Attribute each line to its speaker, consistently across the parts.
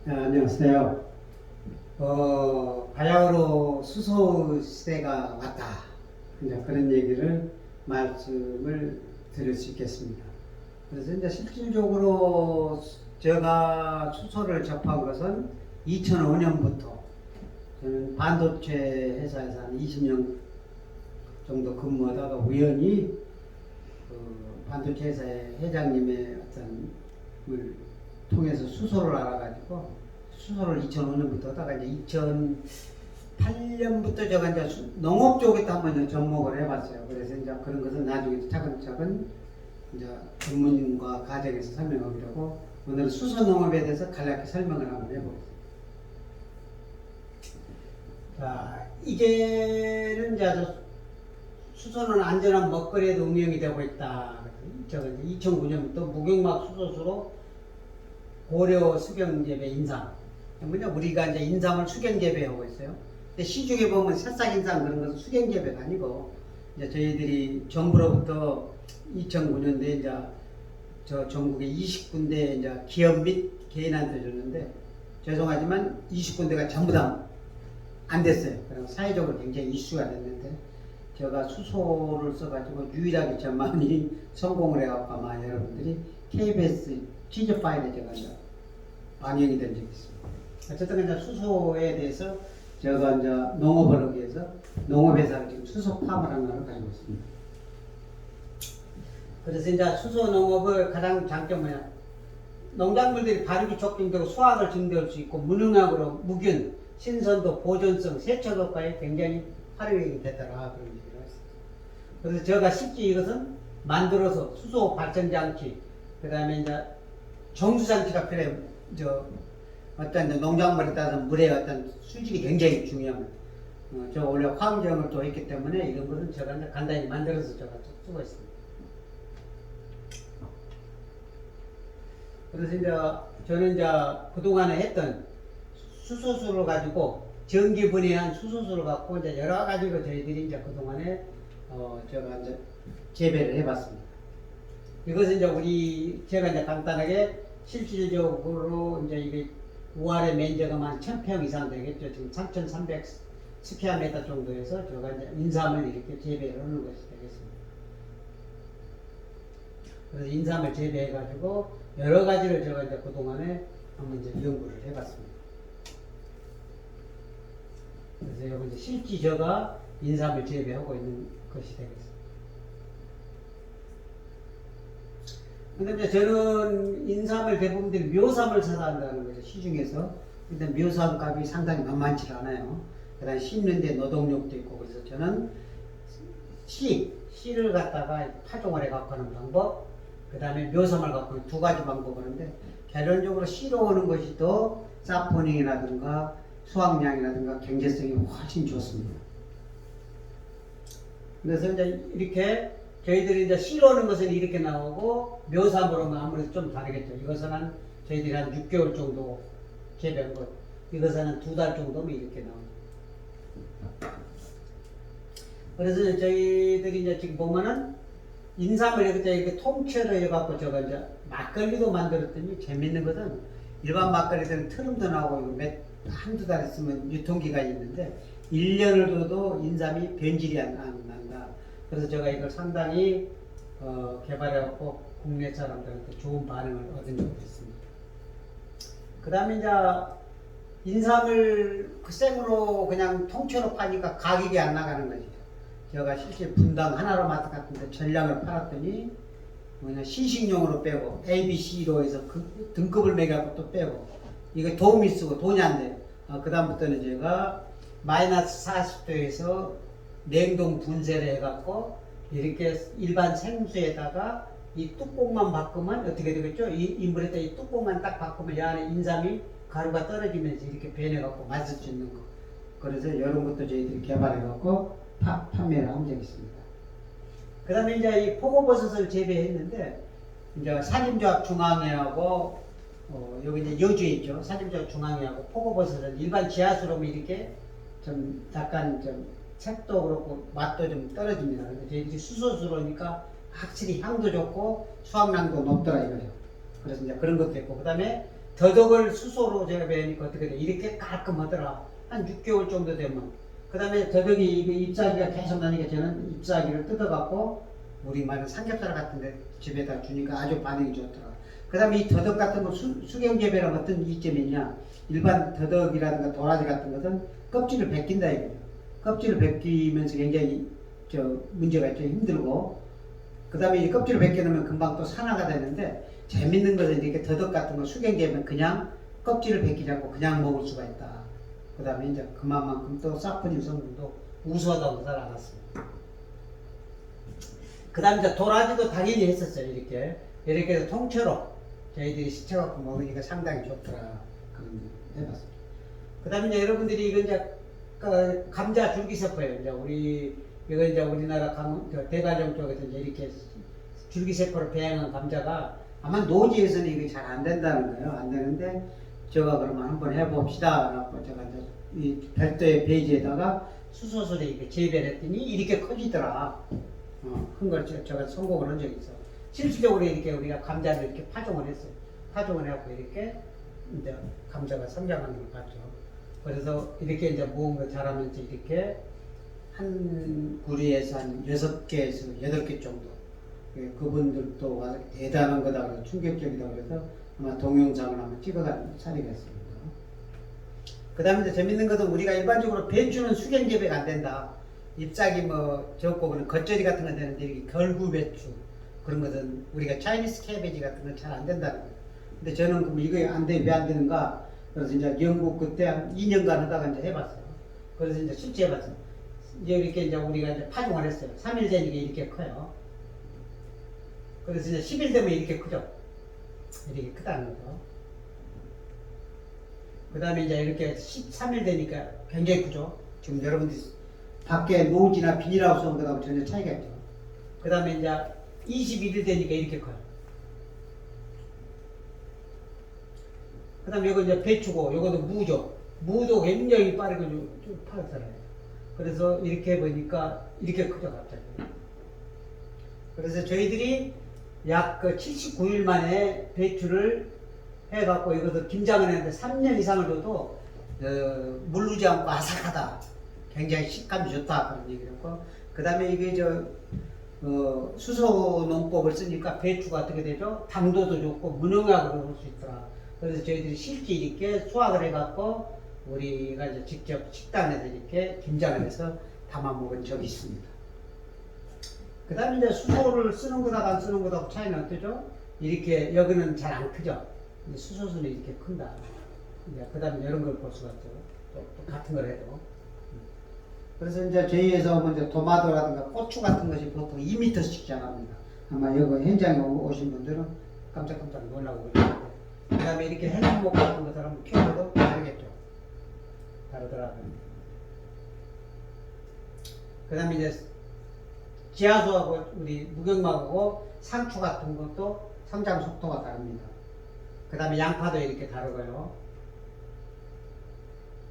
Speaker 1: 네, 안녕하세요. 바야흐로 수소 시대가 왔다. 이제 그런 얘기를 말씀을 드릴 수 있겠습니다. 그래서 이제 실질적으로 제가 수소를 접한 것은 2005년부터 저는 반도체 회사에서 한 20년 정도 근무하다가 우연히 반도체 회사의 회장님의 어떤 걸 통해서 수소를 알아가지고 수소를 2005년부터 하다가 이제 2008년부터 제가 이제 농업 쪽에도 한번 접목을 해봤어요. 그래서 이제 그런 것은 나중에 차근차근 이제 전문과 과정에서 설명하려고 오늘 수소 농업에 대해서 간략히 설명을 한번 해보겠습니다. 자, 이제는 이제 수소는 안전한 먹거리에도 응용이 되고 있다. 제가 2009년부터 무경막 수소수로 고려 수경재배 인삼. 뭐냐, 우리가 이제 인삼을 수경재배하고 있어요. 근데 시중에 보면 새싹 인삼 그런 것은 수경재배가 아니고, 이제 저희들이 정부로부터 2009년도에 이제 저 전국에 20군데 이제 기업 및 개인한테 줬는데, 죄송하지만 20군데가 전부 다 안 됐어요. 그래서 사회적으로 굉장히 이슈가 됐는데, 제가 수소를 써가지고 유일하게 저만이 성공을 해갖고 아마 여러분들이 KBS 퀴즈 파일에 제가 이제 반영이 된 적이 있습니다. 어쨌든 이제 수소에 대해서 제가 이제 농업을 하기 위해서 농업회사를 지금 수소팜을 하나를 가지고 있습니다. 그래서 이제 수소 농업의 가장 장점은 뭐냐? 농작물들이 발육이 촉진되고 수확을 증대할 수 있고 무농약으로 무균, 신선도, 보존성, 세척 효과에 굉장히 활용이 됐더라 그런 얘기를 했습니다. 그래서 제가 실제 이것은 만들어서 수소 발전 장치, 그 다음에 이제 정수 장치가 필요해요. 어떤 농작물에 따라서 물의 어떤 수질이 굉장히 중요합니다. 저 원래 화학점을 또 했기 때문에 이런 것은 제가 이제 간단히 만들어서 제가 쓰고 있습니다. 그래서 이제 저는 이제 그동안에 했던 수소수를 가지고 전기 분해한 수소수를 갖고 이제 여러 가지로 저희들이 이제 그동안에 제가 이제 재배를 해봤습니다. 이것은 이제 제가 이제 간단하게 실질적으로 이제 이게 우아래 면적은 한 1000평 이상 되겠죠. 지금 3300 스퀘어미터 정도에서 제가 이제 인삼을 이렇게 재배를 하는 것이 되겠습니다. 그래서 인삼을 재배해가지고 여러 가지를 제가 이제 그동안에 한번 이제 연구를 해봤습니다. 그래서 여기 이제 실제 제가 인삼을 재배하고 있는 것이 되겠습니다. 근데 이제 저는 인삼을 대부분들이 묘삼을 사다 한다는 거죠, 시중에서. 근데 묘삼 값이 상당히 만만치 않아요. 그 다음에 심는데 노동력도 있고, 그래서 저는 씨를 갖다가 파종을 해갖고 하는 방법, 그 다음에 묘삼을 갖고 하는 두 가지 방법을 하는데, 결론적으로 씨로 오는 것이 더 사포닝이라든가 수확량이라든가 경제성이 훨씬 좋습니다. 그래서 이제 이렇게 저희들이 이제 씨로 오는 것은 이렇게 나오고 묘삼으로 오면 아무래도 좀 다르겠죠. 이것은 저희들이 한 6개월 정도 재배한 것, 이것은 한 2달 정도면 이렇게 나옵니다. 그래서 저희들이 이제 지금 보면은 인삼을 이렇게 통째로 해갖고 제가 이제 막걸리도 만들었더니 재밌는 것은 일반 막걸리들은 트름도 나오고 한두 달 있으면 유통기간이 있는데 1년을 둬도 인삼이 변질이 안 난다. 그래서 제가 이걸 상당히 개발해갖고 국내 사람들한테 좋은 반응을 얻은 적이 있습니다. 그 다음에 이제 인삼을 그 생으로 그냥 통째로 파니까 가격이 안 나가는 거죠. 제가 실제 분당 하나로마트 같은데 전량을 팔았더니 뭐냐 시식용으로 빼고 ABC로 해서 그 등급을 매겨갖고 또 빼고 이거 도움이 쓰고 돈이 안 돼요. 그 다음부터는 제가 마이너스 40도에서 냉동 분쇄를 해갖고 이렇게 일반 생수에다가 이 뚜껑만 바꾸면 어떻게 되겠죠? 이 물에다 이 뚜껑만 딱 바꾸면 이 안에 인삼이 가루가 떨어지면서 이렇게 변해갖고 마실 수 있는 거. 그래서 이런 것도 저희들이 개발해갖고 판매를 한 적이 있습니다. 그 다음에 이제 이 포고버섯을 재배했는데 이제 산림조합 중앙회하고 여기 이제 여주에 있죠. 산림조합 중앙회하고 포고버섯은 일반 지하수로 이렇게 좀 약간 좀 색도 그렇고 맛도 좀 떨어집니다. 근데 저희들이 수소수로니까 확실히 향도 좋고 수확량도 높더라 이거죠. 그래서 이제 그런 것도 있고, 그 다음에 더덕을 수소로 제가 배우니까 어떻게 돼? 이렇게 깔끔하더라. 한 6개월 정도 되면. 그 다음에 더덕이 잎사귀가 계속 나니까 저는 잎사귀를 뜯어갖고 우리 말은 삼겹살 같은데 집에다 주니까 아주 반응이 좋더라. 그 다음에 이 더덕 같은 거 수경재배랑 어떤 이점이 있냐? 일반 더덕이라든가 도라지 같은 것은 껍질을 벗긴다 이거죠. 껍질을 벗기면서 굉장히 문제가 있죠. 힘들고. 그 다음에 이 껍질을 벗겨놓으면 금방 또 산화가 되는데 재밌는 것은 이렇게 더덕 같은 거 수경재배면 그냥 껍질을 벗기지 않고 그냥 먹을 수가 있다. 그 다음에 이제 그만큼 또 사포닌 성분도 우수하다고 잘 알았습니다. 그 다음에 이제 도라지도 당연히 했었어요. 이렇게 해서 통째로 저희들이 시켜갖고 먹으니까 상당히 좋더라. 그런 거 해봤습니다. 그 다음에 이제 여러분들이 이거 이제 감자 줄기세포예요. 이제 이거 이제 우리나라 대관령 쪽에서 이제 이렇게 줄기세포를 배양한 감자가 아마 노지에서는 이게 잘 안 된다는 거예요. 안 되는데 제가 그러면 한번 해봅시다. 라고 제가 이제 이 별도의 페이지에다가 수소술에 이렇게 재배를 했더니 이렇게 커지더라. 큰 걸 제가 성공을 한 적이 있어. 실질적으로 이렇게 우리가 감자를 이렇게 파종을 했어요. 파종을 해갖고 이렇게 이제 감자가 성장하는 걸 봤죠. 그래서 이렇게 이제 모은 자라면서 이렇게 한 구리에서 한 6개에서 8개 정도. 그분들도 와서 대단한 거다 그래서 충격적이다 그래서 아마 동영상을 한번 찍어가는 사례가 있습니다. 그 다음에 이제 재밌는 것은 우리가 일반적으로 배추는 수경재배가 안 된다. 잎사귀 뭐 적고 그런 겉절이 같은 건 되는데 이렇게 결구 배추 그런 것은 우리가 차이니스 캐베지 같은 건 잘 안 된다는 거예요. 근데 저는 그럼 이거 안 돼, 왜 안 되는가? 그래서 이제 영국 그때 한 2년간 하다가 이제 해봤어요. 그래서 이제 실제 해봤어요. 이제 이렇게 이제 우리가 이제 파종을 했어요. 3일 되니까 이렇게 커요. 그래서 이제 10일 되면 이렇게 크죠. 이렇게 크다는 거죠. 그 다음에 이제 이렇게 13일 되니까 굉장히 크죠. 지금 여러분들이 밖에 노지나 비닐하우스 온 것하고 전혀 차이가 있죠. 그 다음에 이제 21일 되니까 이렇게 커요. 그 다음에 이거 이제 배추고, 이것도 무죠. 무도 굉장히 빠르게 좀 파랗잖아요. 그래서 이렇게 해보니까 이렇게 크죠, 갑자기. 그래서 저희들이 약 79일 만에 배추를 해갖고 이것을 김장을 했는데 3년 이상을 둬도 물르지 않고 아삭하다. 굉장히 식감이 좋다. 그런 얘기를 했고. 그 다음에 이게 수소 농법을 쓰니까 배추가 어떻게 되죠? 당도도 좋고 무농약으로 올 수 있더라. 그래서 저희들이 실제 이렇게 수확을 해갖고 우리가 이제 직접 식단에서 이렇게 김장을 해서 담아 먹은 적이 있습니다. 그 다음에 이제 수소를 쓰는 거다 안 쓰는 거다 차이는 어떠죠? 이렇게 여기는 잘 안 크죠? 수소수는 이렇게 큰다. 그 다음에 이런 걸 볼 수가 있죠. 또 같은 걸 해도. 그래서 이제 저희에서 먼저 도마도라든가 고추 같은 것이 보통 2m씩 자랍니다. 아마 여기 현장에 오신 분들은 깜짝깜짝 놀라고 그러는데. 그 다음에 이렇게 해산목 같은 것을 한번 키워도 다르겠죠. 다르더라고요. 그 다음에 이제 지하수하고 우리 무경막하고 상추 같은 것도 성장 속도가 다릅니다. 그 다음에 양파도 이렇게 다르고요.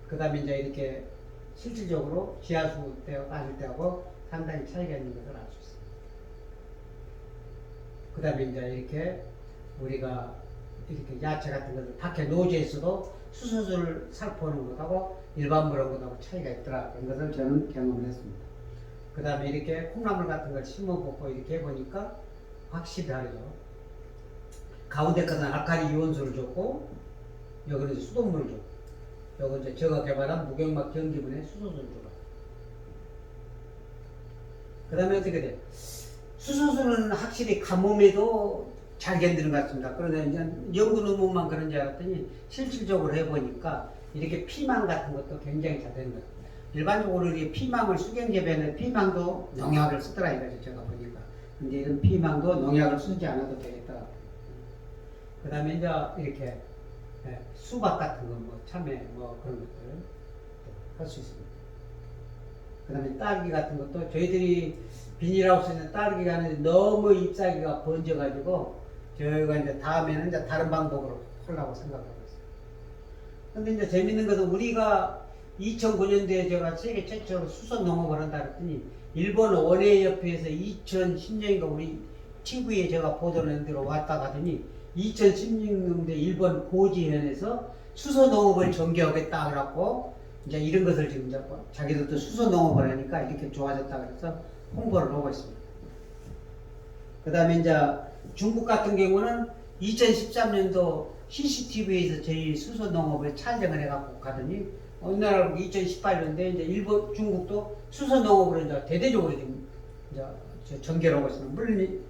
Speaker 1: 그 다음에 이제 이렇게 실질적으로 지하수 때와 빠질 때하고 상당히 차이가 있는 것을 알 수 있습니다. 그 다음에 이제 이렇게 우리가 이렇게 야채 같은 것을 밖에 노지에서도 수소수를 살포하는 것하고 일반 그런 것하고 차이가 있더라. 그런 것을 저는 경험을 했습니다. 그 다음에 이렇게 콩나물 같은 걸 심어보고 이렇게 해보니까 확실히 다르죠. 가운데 것은 알칼리 이온수를 줬고, 여기는 수돗물을 줬고, 여기 이제 제가 개발한 무경막 전기분에 수소수를 줘요. 그 다음에 어떻게 돼? 수소수는 확실히 가뭄에도 잘 견디는 것 같습니다. 그런데 이제 연구 논문만 그런 줄 알았더니 실질적으로 해보니까 이렇게 피망 같은 것도 굉장히 잘 되는 것 같아요. 일반적으로 이렇게 피망을 수경재배는 피망도 농약을 쓰더라 이거죠. 제가 보니까. 근데 이런 피망도 농약을 쓰지 않아도 되겠다. 그 다음에 이제 이렇게 수박 같은 거, 뭐 참외, 뭐 그런 것들 할 수 있습니다. 그 다음에 딸기 같은 것도 저희들이 비닐하우스에 있는 딸기가 하는데 너무 잎사귀가 번져가지고 저희가 이제 다음에는 이제 다른 방법으로 하려고 생각하고 있어요. 근데 이제 재밌는 것은 우리가 2009년도에 제가 세계 최초로 수선 농업을 한다 그랬더니 일본 원예협회에서 2010년인가 우리 TV에 제가 보도를 한 대로 왔다 가더니 2016년도에 일본 고지현에서 수소농업을 전개하겠다 그래갖고 이제 이런 것을 지금 자기들도 수소농업을 하니까 이렇게 좋아졌다 그래서 홍보를 하고 있습니다. 그 다음에 이제 중국 같은 경우는 2013년도 CCTV에서 저희 수소농업을 촬영을 해갖고 가더니 어느 날 2018년도에 이제 일본, 중국도 수소농업으로 이제 대대적으로 지금 이제 전개를 하고 있습니다. 물론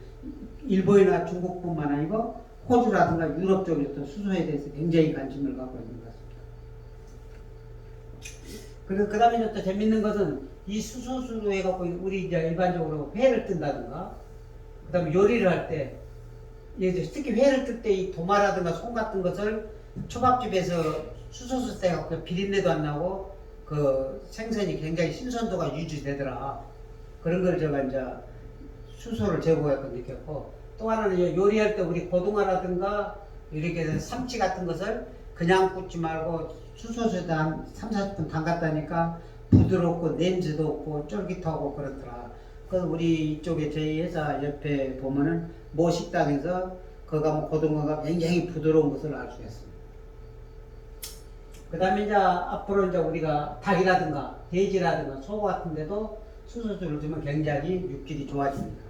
Speaker 1: 일본이나 중국뿐만 아니고 호주라든가 유럽 쪽에도 수소에 대해서 굉장히 관심을 갖고 있는 것 같습니다. 그리고 그 다음에 또 재밌는 것은 이 수소수로 해갖고 우리 이제 일반적으로 회를 뜬다든가 그 다음에 요리를 할 때 특히 회를 뜰 때 이 도마라든가 솜 같은 것을 초밥집에서 수소수 떼갖고 비린내도 안 나고 그 생선이 굉장히 신선도가 유지되더라. 그런 걸 제가 이제 수소를 제공해서 느꼈고, 또 하나는 요리할 때 우리 고등어라든가 이렇게 해서 삼치 같은 것을 그냥 굽지 말고 수소수에다 한 3-40분 담갔다니까 부드럽고 냄새도 없고 쫄깃하고 그렇더라. 그래서 우리 이쪽에 저희 회사 옆에 보면은 모 식당에서 거기 가면 고등어가 굉장히 부드러운 것을 알 수 있습니다. 그 다음에 이제 앞으로 이제 우리가 닭이라든가 돼지라든가 소 같은 데도 수소수를 주면 굉장히 육질이 좋아집니다.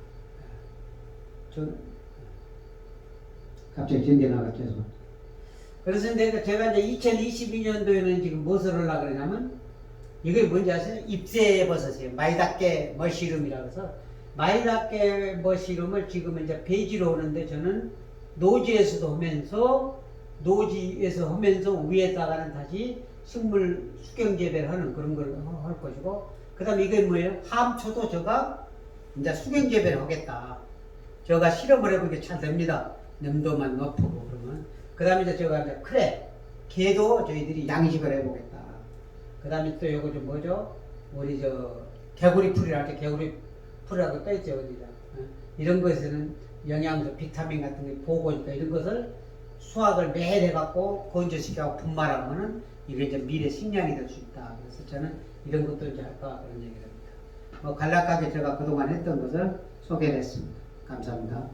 Speaker 1: 갑자기 전개 나갔죠. 그래서 이제 제가 이제 2022년도에는 지금 무엇을 하려고 그러냐면, 이게 뭔지 아세요? 잎새버섯이에요. 마이다케 머시룸이라고 해서, 마이다케 머시룸을 지금 이제 배지로 오는데, 저는 노지에서도 하면서 위에다가는 다시 식물 수경 재배를 하는 그런 걸 할 것이고, 그 다음에 이게 뭐예요? 함초도 제가 이제 수경 재배를 하겠다. 제가 실험을 해보니까 잘 됩니다. 염도만 높고 그러면. 그 다음에 이제 제가 이제 게도 저희들이 양식을 해보겠다. 그 다음에 또 요거 좀 뭐죠? 우리 개구리 풀이랄 때 개구리 풀이라고 떠있죠, 어디다. 이런 것에는 영양소, 비타민 같은 게 보고니까 이런 것을 수확을 매일 해갖고 건조시켜갖고 분말하면은 이게 이제 미래 식량이 될 수 있다. 그래서 저는 이런 것도 이제 할까 그런 얘기를 합니다. 간략하게 제가 그동안 했던 것을 소개를 했습니다. 감사합니다.